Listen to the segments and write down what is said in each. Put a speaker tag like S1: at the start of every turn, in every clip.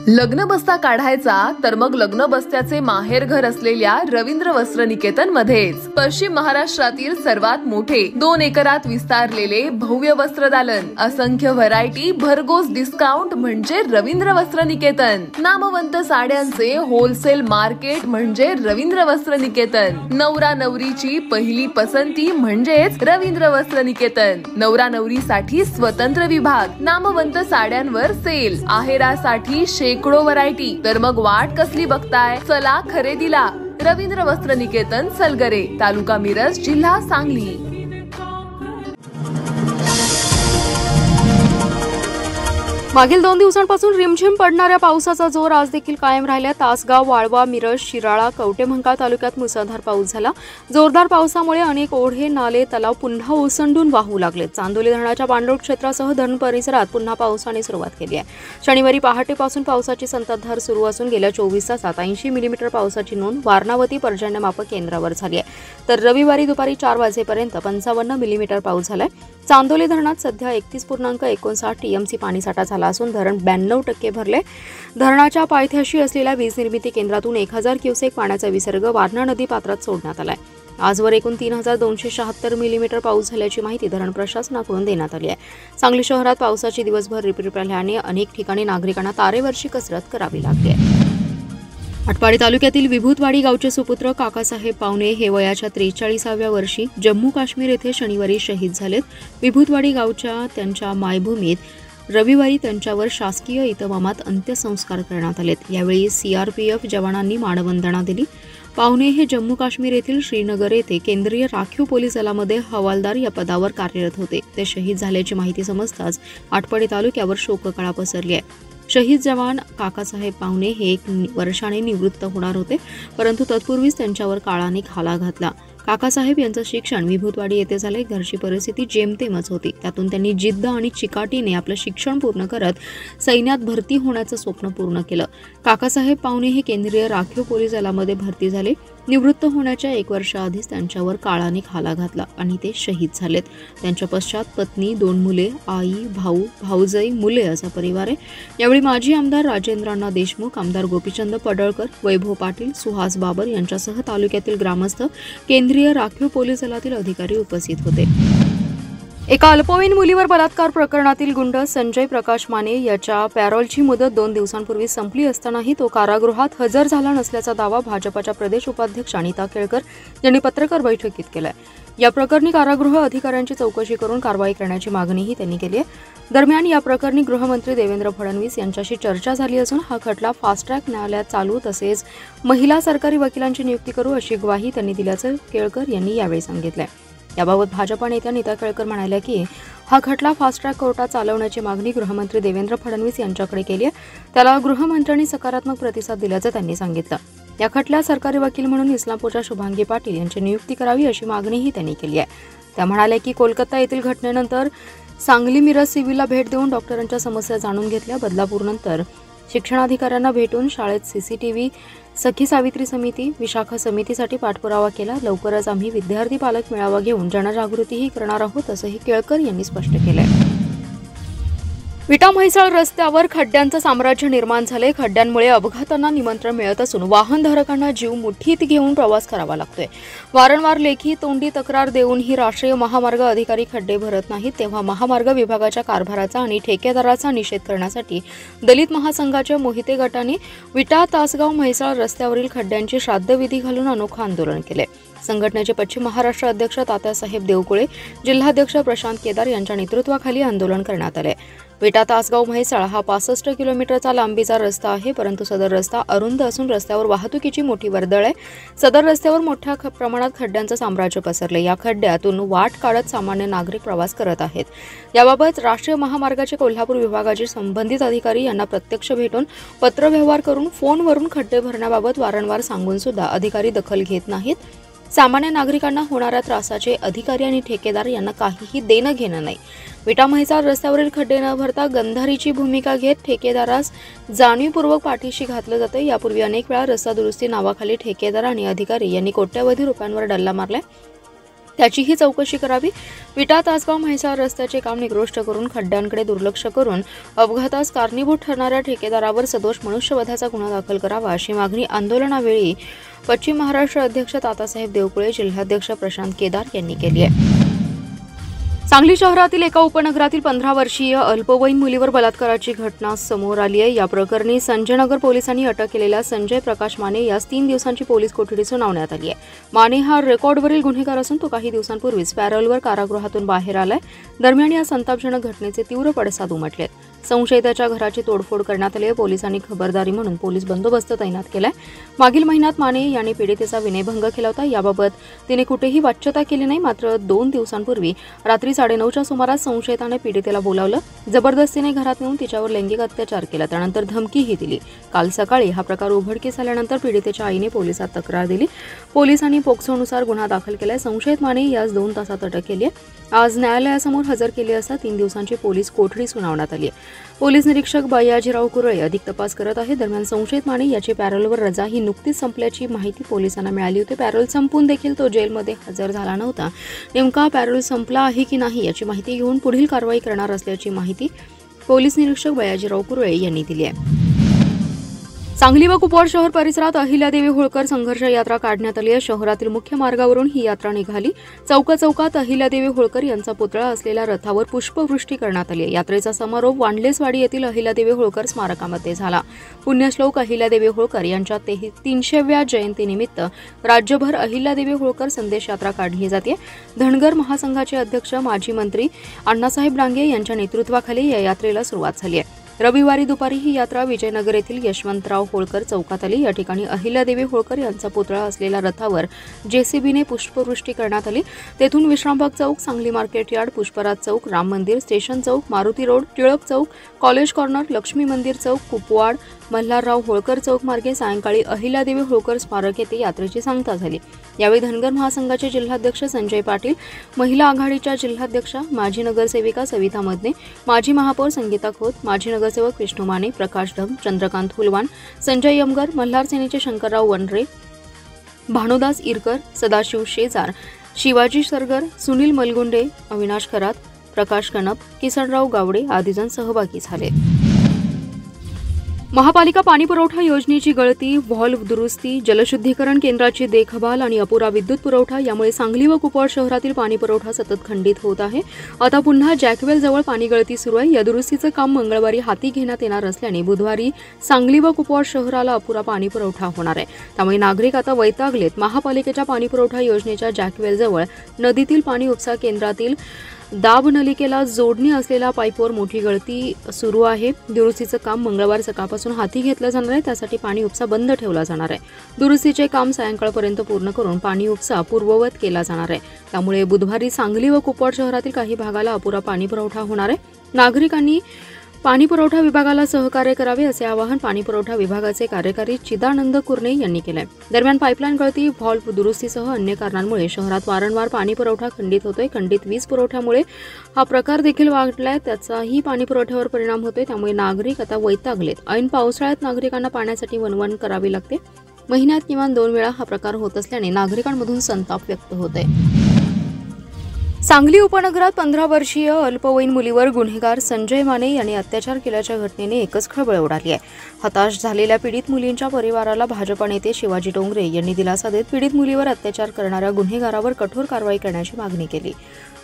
S1: लग्न बस्ता काढायचा तर मग लग्न बस्त्याचे माहेर घर असलेल्या रवींद्र वस्त्र निकेतन मध्येच पश्चिम महाराष्ट्रातील सर्वात मोठे 2 एकरात विस्तारलेले भव्य वस्त्रदालन, असंख्य व्हरायटी, भरघोस डिस्काउंट म्हणजे रवींद्र वस्त्र निकेतन। नामवंत साड्यांचे होलसेल मार्केट म्हणजे रवींद्र वस्त्र निकेतन। नवरा नवरीची पहिली पसंती म्हणजेच रवींद्र वस्त्र निकेतन। नवरा नवरीसाठी स्वतंत्र विभाग, नामवंत साड्यांवर सेल, आहेरासाठी शेकडो व्हरायटी। तर मग वाट कसली बघताय, चला खरेदीला। रवींद्र वस्त्र निकेतन, सलगरे, तालुका मिरज, जिल्हा सांगली।
S2: मागील 2 दिवसांपासून रिमझिम पडणाऱ्या पावसाचा जोर आज देखील कायम राहिला। तासगाव, वाळवा, मिरज, शिराळा, कवठेमहांकाळ तालुक्यात मुसळधार पाऊस झाला। जोरदार पावसामुळे अनेक ओढे, नाले, तलाव पुन्हा ओसंडून वाहू लागले। चांदोली धरणाच्या पाणलोट क्षेत्रासह धरण परिसरात पुन्हा पावसाने सुरुवात केली आहे। शनिवारी पहाटेपासून पावसाची संततधार सुरू असून गेल्या 24 तासात 80 मिलीमीटर पावसाची नोंद वारणावती पर्जन्यमापक केंद्रावर झाली आहे। तर रविवारी दुपारी 4 वाजेपर्यंत 55 मिलीमीटर पाऊस झालाय। चांदोली धरणात सध्या 31.59 टीएमसी पाणीसाठा झाला असून धरण 92% भरले। धरणाच्या पायथ्याशी असलेल्या वीज निर्मिती केंद्रातून 1000 क्युसेक पाण्याचा विसर्ग वारणा नदी पात्रात सोडण्यात आलाय। आजवर एकूण 3276 मिलीमीटर पाऊस झाल्याची माहिती धरण प्रशासनाकडून देण्यात आली आहे। सांगली शहरात पावसाची दिवसभर रिपरिप राहिल्याने अनेक ठिकाणी नागरिकांना तारेवरची कसरत करावी लागली आहे। आटपाडी तालुक्यातील विभूतवाडी गावचे सुपुत्र काकासाहेब पावणे हे वयाच्या 43व्या वर्षी जम्मू काश्मीर येथे शनिवारी शहीद झालेत। विभूतवाडी गावच्या त्यांच्या मायभूमीत रविवारी त्यांच्यावर शासकीय इतमामात अंत्यसंस्कार करण्यात आलेत। यावेळी सीआरपीएफ जवानांनी मानवंदना दिली। पावणे हे जम्मू काश्मीर येथील श्रीनगर येथे केंद्रीय राखीव पोलीस दलामध्ये हवालदार या पदावर कार्यरत होते। ते शहीद झाल्याची माहिती समजताच आटपाडी तालुक्यावर शोककळा पसरली आहे। शहीद जवान काकासाहेब पावणे हे 1 वर्षाने निवृत्त होणार होते, परंतु तत्पूर्वीच त्यांच्यावर काळाने घाला घातला। काकासाहेब यांचं शिक्षण विभूतवाडी येथे झाले। घरची परिस्थिती जेमतेमच होती, त्यातून त्यांनी जिद्द आणि चिकाटीने आपलं शिक्षण पूर्ण करत सैन्यात भरती होण्याचं स्वप्न पूर्ण केलं। काकासाहेब पावणे हे केंद्रीय राखीव पोलीस दलामध्ये भरती झाले। निवृत्त होण्याच्या 1 वर्षाआधीच त्यांच्यावर काळाने घाला घातला आणि ते शहीद झालेत। त्यांच्या पश्चात पत्नी, 2 मुले, आई, भाऊ, भाऊजाई, मुले असा परिवार आहे। यावेळी माजी आमदार राजेंद्रअण्णा देशमुख, आमदार गोपीचंद पडळकर, वैभव पाटील, सुहास बाबर यांच्यासह तालुक्यातील ग्रामस्थ, केंद्रीय राखीव पोलीस दलातील अधिकारी उपस्थित होते। एका अल्पवयीन मुलीवर बलात्कार प्रकरणातील गुंड संजय प्रकाश माने याच्या पॅरोलची मुदत 2 दिवसांपूर्वी संपली असतानाही तो कारागृहात हजर झाला नसल्याचा दावा भाजपच्या प्रदेश उपाध्यक्ष अनिता केळकर यांनी पत्रकार बैठकीत केलाय। या प्रकरणी कारागृह अधिकाऱ्यांची चौकशी करून कारवाई करण्याची मागणीही त्यांनी केली आहे। दरम्यान या प्रकरणी गृहमंत्री देवेंद्र फडणवीस यांच्याशी चर्चा झाली असून हा खटला फास्ट ट्रॅक न्यायालयात चालू तसेच महिला सरकारी वकिलांची नियुक्ती करू अशी ग्वाही त्यांनी दिल्याचं केळकर यांनी यावेळी सांगितलंय। याबाबत भाजपा नेत्या नीता केळकर म्हणाल्या की हा खटला फास्ट ट्रॅक कोर्टात चालवण्याची मागणी गृहमंत्री देवेंद्र फडणवीस यांच्याकडे केली आहे। त्याला गृहमंत्र्यांनी सकारात्मक प्रतिसाद दिल्याचं त्यांनी सांगितलं। या खटल्यात सरकारी वकील म्हणून इस्लामपूरच्या शुभांगी पाटील यांची नियुक्ती करावी अशी मागणीही त्यांनी केली आहे। त्या म्हणाल्या की कोलकाता येथील घटनेनंतर सांगली मिरज सिव्हिलला भेट देऊन डॉक्टरांच्या समस्या जाणून घेतल्या। बदलापूरनंतर शिक्षणाधिकाऱ्यांना भेटून शाळेत सीसीटीव्ही, सखी सावित्री समिती, विशाखा समितीसाठी पाठपुरावा केला। लवकरच आम्ही विद्यार्थी पालक मेळावा घेऊन जनजागृतीही करणार आहोत असंही केळकर यांनी स्पष्ट केलंय। विटा म्हैसाळ रस्त्यावर खड्ड्यांचं साम्राज्य निर्माण झाले। खड्ड्यांमुळे अपघातांना निमंत्रण मिळत असून वाहनधारकांना जीव मुठीत घेऊन प्रवास करावा लागतोय। वारंवार लेखी तोंडी तक्रार देऊनही राष्ट्रीय महामार्ग अधिकारी खड्डे भरत नाहीत, तेव्हा महामार्ग विभागाच्या कारभाराचा आणि ठेकेदाराचा निषेध करण्यासाठी दलित महासंघाच्या मोहिते गटाने विटा तासगाव म्हैसाळ रस्त्यावरील खड्ड्यांची श्राद्धविधी घालून अनोखं आंदोलन केले। संघटनेचे पश्चिम महाराष्ट्र अध्यक्ष तात्यासाहेब देवकुळे, जिल्हाध्यक्ष प्रशांत केदार यांच्या नेतृत्वाखाली आंदोलन करण्यात आले। विटा तासगाव म्हैसाळ हा 65 किलोमीटरचा लांबीचा रस्ता आहे, परंतु सदर रस्ता अरुंद असून रस्त्यावर वाहतुकीची मोठी वर्दळ आहे। सदर रस्त्यावर मोठ्या प्रमाणात खड्ड्यांचं साम्राज्य पसरले। या खड्ड्यातून वाट काढत सामान्य नागरिक प्रवास करत आहेत। याबाबत राष्ट्रीय महामार्गाचे कोल्हापूर विभागाचे संबंधित अधिकारी यांना प्रत्यक्ष भेटून पत्रव्यवहार करून फोनवरून खड्डे भरण्याबाबत वारंवार सांगून सुद्धा अधिकारी दखल घेत नाहीत। सामान्य नागरिकांना होणाऱ्या त्रासाचे अधिकारी आणि ठेकेदार यांना काहीही देणं घेणं नाही। विटा म्हैसाळ रस्त्यावरील खड्डे न भरता गंधारीची भूमिका घेत ठेकेदारास जाणीवपूर्वक पाठीशी घातलं जातं। यापूर्वी अनेक वेळा रस्ता दुरुस्ती नावाखाली ठेकेदार आणि अधिकारी यांनी कोट्यवधी रुपयांवर डल्ला मारलाय। त्याचीही चौकशी करावी. विटा तासगाव म्हैसाळ रस्त्याचे काम निकृष्ट करून खड्ड्यांकडे दुर्लक्ष करून अपघातास कारणीभूत ठरणाऱ्या ठेकेदारावर सदोष मनुष्यवधाचा गुन्हा दाखल करावा अशी मागणी आंदोलनावेळी पश्चिम महाराष्ट्र अध्यक्ष तातासाहेब देवकुळे, जिल्हाध्यक्ष प्रशांत केदार यांनी केली आहे. सांगली शहरातील एका उपनगरातील 15 वर्षीय अल्पवयीन मुलीवर बलात्काराची घटना समोर आली आहे. या प्रकरणी संजयनगर पोलिसांनी अटक केलेल्या संजय प्रकाश माने यास 3 दिवसांची पोलीस कोठडी सुनावण्यात आली आहे. माने हा रेकॉर्डवरील गुन्हेगार असून तो काही दिवसांपूर्वीच पॅरोलवर कारागृहातून बाहेर आलाय. दरम्यान या संतापजनक घटनेचे तीव्र पडसाद उमटले. संशयिताच्या घराची तोडफोड करण्यात आली आहे. पोलिसांनी खबरदारी म्हणून पोलीस बंदोबस्त तैनात केलाय. मागील महिन्यात माने यांनी पीडितेचा विनयभंग केला होता. याबाबत तिने कुठेही वाच्यता केली नाही. मात्र 2 दिवसांपूर्वी रात्री 9:30च्या सुमारास संशयिताने पीडितेला बोलावलं, जबरदस्तीने घरात नेऊन तिच्यावर लैंगिक अत्याचार केला, त्यानंतर धमकीही दिली. काल सकाळी हा प्रकार उघडकीस आल्यानंतर पीडितेच्या आईने पोलिसात तक्रार दिली. पोलिसांनी पोक्सोनुसार गुन्हा दाखल केलाय. संशयित माने यास 2 तासात अटक केली आहे. आज न्यायालयासमोर हजर केली असता 3 दिवसांची पोलीस कोठडी सुनावण्यात आली आहे. पोलीस निरीक्षक बयाजीराव कुरळे अधिक तपास करत आहे. दरम्यान संशयित माने याची पॅरोलवर रजा ही नुकतीच संपल्याची माहिती पोलिसांना मिळाली होती. पॅरोल संपून देखील तो जेलमध्ये हजर झाला नव्हता. नेमका पॅरोल संपला आहे की नाही याची माहिती घेऊन पुढील कारवाई करणार असल्याची माहिती पोलीस निरीक्षक बयाजीराव कुरळे यांनी दिली आहे. सांगली व कुपवाड शहर परिसरात अहिल्यादेवी होळकर संघर्ष यात्रा काढण्यात आली आहे. शहरातील मुख्य मार्गावरून ही यात्रा निघाली. चौकात अहिल्यादेवी होळकर यांचा पुतळा असलेल्या रथावर पुष्पवृष्टी करण्यात आली. यात्रेचा समारोप वांडलेसवाडी येथील अहिल्यादेवी होळकर स्मारकामध्ये झाला. पुण्यश्लोक अहिल्यादेवी होळकर यांच्या 300व्या जयंतीनिमित्त राज्यभर अहिल्यादेवी होळकर संदेश यात्रा काढली जाते. धनगर महासंघाचे अध्यक्ष माजी मंत्री अण्णासाहेब डांगे यांच्या नेतृत्वाखाली या यात्रेला सुरुवात झाली आहे. रविवारी दुपारी ही यात्रा विजयनगर येथील यशवंतराव होळकर चौकात आली. या ठिकाणी अहिल्यादेवी होळकर यांचा पुतळा असलेल्या रथावर जेसीबीने पुष्पवृष्टी करण्यात आली. तेथून विश्रामबाग चौक, सांगली मार्केट यार्ड, पुष्पराज चौक, राम मंदिर, स्टेशन चौक, मारुती रोड, टिळक चौक, कॉलेज कॉर्नर, लक्ष्मी मंदिर चौक, कुपवाड, मल्हारराव होळकर चौक मार्गे सायंकाळी अहिल्यादेवी होळकर स्मारक येथे यात्रेची सांगता झाली. यावेळी धनगर महासंघाचे जिल्हाध्यक्ष संजय पाटील, महिला आघाडीच्या जिल्हाध्यक्षा माजी नगरसेविका सविता मदने, माजी महापौर संगीता खोत, माजी नगरसेवक विष्णू माने, प्रकाश ढग, चंद्रकांत हुलवान, संजय यमगर, मल्हार सेनेचे शंकरराव वनरे, भानुदास इरकर, सदाशिव शेजार, शिवाजी सरगर, सुनील मलगुंडे, अविनाश खरात, प्रकाश कनप, किसनराव गावडे आदी जण सहभागी झाले. महापालिका पाणीपुरवठा योजनेची गळती, व्हॉल्व्ह दुरुस्ती, जलशुद्धीकरण केंद्राची देखभाल आणि अपुरा विद्युत पुरवठा यामुळे सांगली व कुपवाड शहरातील पाणीपुरवठा सतत खंडित होत आहे. आता पुन्हा जॅकवेल जवळ पाणी गळती सुरू आहे. या दुरुस्तीचं काम मंगळवारी हाती घेण्यात येणार असल्याने बुधवारी सांगली व कुपवाड शहराला अपुरा पाणीपुरवठा होणार आहे. त्यामुळे नागरिक आता वैतागलेत. महापालिकेच्या पाणीपुरवठा योजनेच्या जॅकवेल जवळ नदीतील पाणी उपसा केंद्रातील दाब नलिकेला जोडणी असलेल्या पाईपवर मोठी गळती सुरू आहे. दुरुस्तीचं काम मंगळवार सकाळपासून हाती घेतलं जाणार आहे. त्यासाठी पाणी उपसा बंद ठेवला जाणार आहे. दुरुस्तीचे काम सायंकाळपर्यंत पूर्ण करून पाणी उपसा पूर्ववत केला जाणार आहे. त्यामुळे बुधवारी सांगली व कुपवाड शहरातील काही भागाला अपुरा पाणी पुरवठा होणार आहे. नागरिकांनी पाणीपुरवठा विभागाला सहकार्य करावे असे आवाहन पाणीपुरवठा विभागाचे कार्यकारी चिदानंद कुर्णे यांनी केले. दरम्यान पाईपलाईन गळती, व्हॉल्व्ह दुरुस्तीसह अन्य कारणांमुळे शहरात वारंवार पाणीपुरवठा खंडित होतोय. खंडित वीज पुरवठ्यामुळे हा प्रकार देखील वाढलाय. त्याचाही पाणीपुरवठ्यावर परिणाम होतोय. त्यामुळे नागरिक आता वैतागलेत. ऐन पावसाळ्यात नागरिकांना पाण्यासाठी वणवण करावी लागते. महिन्यात किमान 2 वेळा हा प्रकार होत असल्याने नागरिकांमधून संताप व्यक्त होत आहे. सांगली उपनगरात 15 वर्षीय अल्पवयीन मुलीवर गुन्हेगार संजय माने यांनी अत्याचार केल्याच्या घटनेने एकच खळबळ उडाली आहे. हताश झालेल्या पीडित मुलींच्या परिवाराला भाजपा नेते शिवाजी डोंगरे यांनी दिलासा देत पीडित मुलीवर अत्याचार करणाऱ्या गुन्हेगारावर कठोर कारवाई करण्याची मागणी केली.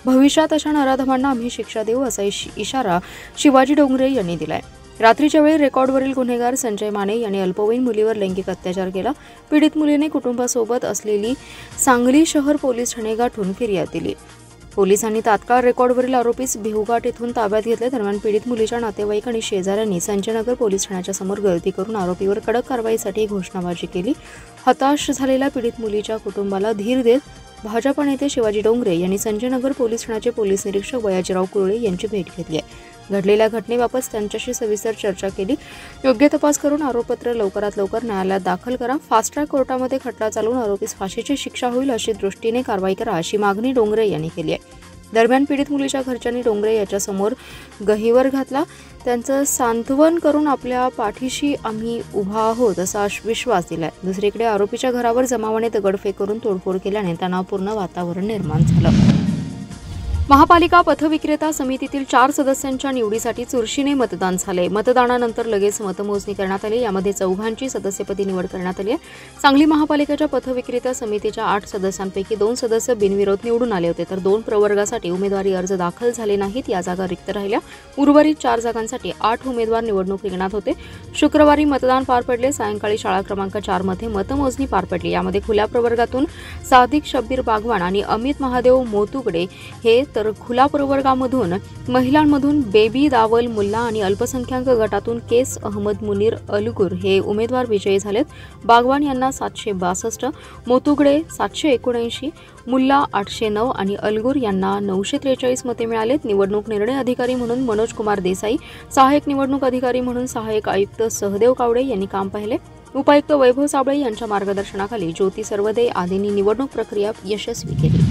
S2: भविष्यात अशा नराधमांना आम्ही शिक्षा देऊ असा इशारा शिवाजी डोंगरे यांनी दिलाय. रात्रीच्या वेळी रेकॉर्डवरील गुन्हेगार संजय माने यांनी अल्पवयीन मुलीवर लैंगिक अत्याचार केला. पीडित मुलीने कुटुंबासोबत असलेली सांगली शहर पोलीस ठाणे गाठून फिर्याद दिली. पोलिसांनी तात्काळ रेकॉर्डवरील आरोपीस भिवघाट येथून ताब्यात घेतले. दरम्यान पीडित मुलीच्या नातेवाईक आणि शेजाऱ्यांनी संजयनगर पोलीस ठाण्याच्या समोर गर्दी करून आरोपीवर कडक कारवाईसाठी घोषणाबाजी केली. हताश झालेल्या पीडित मुलीच्या कुटुंबाला धीर देत भाजपा नेते शिवाजी डोंगरे यांनी संजयनगर पोलीस ठाण्याचे पोलीस निरीक्षक बयाजीराव कुरळे यांची भेट घेतली आहे. घडलेल्या घटनेबाबत त्यांच्याशी सविस्तर चर्चा केली. योग्य तपास करून आरोपपत्र लवकरात लवकर न्यायालयात दाखल करा. फास्ट ट्रॅक कोर्टामध्ये खटला चालवून आरोपीस फाशीची शिक्षा होईल अशी दृष्टीने कारवाई करा अशी मागणी डोंगरे यांनी केली आहे. दरम्यान पीडित मुलीच्या घरच्यांनी डोंगरे याच्यासमोर गहिवर घातला. त्यांचं सांत्वन करून आपल्या पाठीशी आम्ही उभा आहोत असा विश्वास दिलाय. दुसरीकडे आरोपीच्या घरावर जमावाने दगडफेक करून तोडफोड केल्याने तणावपूर्ण वातावरण निर्माण झालं. महापालिका पथविक्रेता समितीतील 4 सदस्यांच्या निवडीसाठी चुरशीने मतदान झाले. मतदानानंतर लगेच मतमोजणी करण्यात आली. यामध्ये 4 सदस्यपदी निवड करण्यात आली आहे. सांगली महापालिकेच्या पथविक्रेता समितीच्या 8 सदस्यांपैकी 2 सदस्य बिनविरोध निवडून आले होते, तर 2 प्रवर्गासाठी उमेदवारी अर्ज दाखल झाले नाहीत. या जागा रिक्त राहिल्या. उर्वरित 4 जागांसाठी 8 उमेदवार निवडणूक रिंगणात होते. शुक्रवारी मतदान पार पडले. सायंकाळी शाळा क्रमांक 4 मध्ये मतमोजणी पार पडली. यामध्ये खुल्या प्रवर्गातून सादिक शब्बीर बागवान आणि अमित महादेव मोतुगडे हे, तर खुला प्रवर्गामधून महिलांमधून बेबी दावल मुल्ला आणि अल्पसंख्याक गटातून केस अहमद मुनीर अलगुर हे उमेदवार विजयी झालेत. बागवान यांना 762, मोतुगडे 779, मुल्ला 809 आणि अलगुर यांना 943 मते मिळालेत. निवडणूक निर्णय अधिकारी म्हणून मनोज कुमार देसाई, सहाय्यक निवडणूक अधिकारी म्हणून सहाय्यक आयुक्त सहदेव कावडे यांनी काम पाहिले. उपायुक्त वैभव साबळे यांच्या मार्गदर्शनाखाली ज्योती सर्वदे आदींनी निवडणूक प्रक्रिया यशस्वी केली.